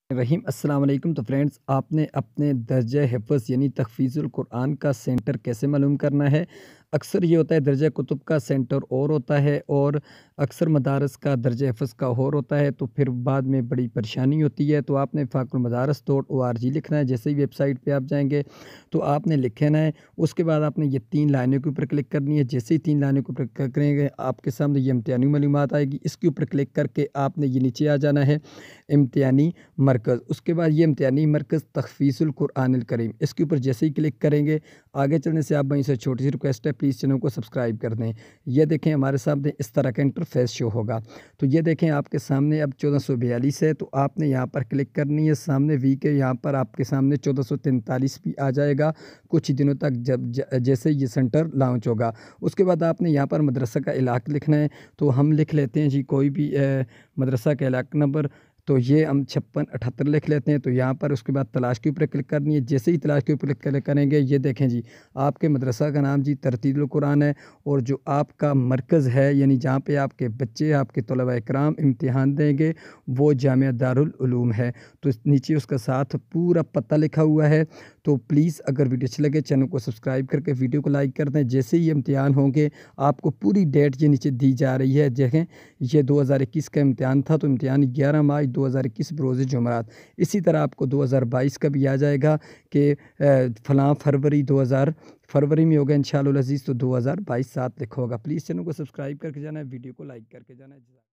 رحیم السلام علیکم۔ تو فرینڈز، آپ نے اپنے درجہ حفظ یعنی تحفیظ القرآن کا سینٹر کیسے معلوم کرنا ہے؟ اکثر یہ ہوتا ہے درجہ کتب کا سینٹر اور ہوتا ہے اور اکثر مدارس کا درجہ حفظ کا اور ہوتا ہے، تو پھر بعد میں بڑی پریشانی ہوتی ہے۔ تو آپ نے fakulmadaras.org لکھنا ہے۔ جیسے ہی ویب سائٹ پہ آپ جائیں گے تو آپ نے لکھنا ہے، اس کے بعد آپ نے یہ 3 لائنوں کے اوپر کلک کرنی ہے۔ جیسے ہی 3 لائنوں کے اوپر کلک کریں گے آپ کے سامنے یہ امتحانی معلومات آئے گی۔ اس کے اوپر کلک کر کے آپ نے یہ نیچے آ جانا ہے امتحانی مرکز۔ اس کے بعد یہ امتحانی مرکز تحفیظ القرآن الکریم، اس کے اوپر جیسے ہی کلک کریں گے آگے چلنے سے آپ وہیں سے چھوٹی سی ریکویسٹ ہے، پلیز چینل کو سبسکرائب کر دیں۔ یہ دیکھیں ہمارے سامنے اس طرح کا انٹرفیس شو ہوگا۔ تو یہ دیکھیں آپ کے سامنے اب 1442 ہے، تو آپ نے یہاں پر کلک کرنی ہے۔ سامنے وی کے یہاں پر آپ کے سامنے 1443 بھی آ جائے گا کچھ دنوں تک جیسے یہ سینٹر لانچ ہوگا۔ اس کے بعد آپ نے یہاں پر مدرسہ کا علاقہ لکھنا ہے، تو ہم لکھ لیتے ہیں جی کوئی بھی مدرسہ کا علاقہ نمبر، تو یہ ہم 5678 لکھ لیتے ہیں۔ تو یہاں پر اس کے بعد تلاش کے اوپر کلک کرنی ہے۔ جیسے ہی تلاش کے اوپر کلک کریں گے یہ دیکھیں جی آپ کے مدرسہ کا نام جی ترتیل القرآن ہے، اور جو آپ کا مرکز ہے یعنی جہاں پہ آپ کے بچے آپ کے طلبہ اکرام امتحان دیں گے وہ جامعہ دارالعلوم ہے۔ تو نیچے اس کا ساتھ پورا پتہ لکھا ہوا ہے۔ تو پلیز اگر ویڈیو اچھی لگے چینل کو سبسکرائب کر کے ویڈیو کو لائک کر دیں۔ جیسے ہی امتحان ہوں گے آپ کو پوری ڈیٹ یہ نیچے دی جا رہی ہے۔ دیکھیں یہ 2021 کا امتحان تھا، تو امتحان 11 مارچ 2021 بروز جمعرات۔ اسی طرح آپ کو 2022 کا بھی آ جائے گا کہ فلاں فروری میں ہوگا انشاءاللہ العزیز، تو 2022 7 لکھا ہوگا۔ پلیز چینل کو سبسکرائب کر کے جانا ہے، ویڈیو کو لائک کر کے جانا ہے۔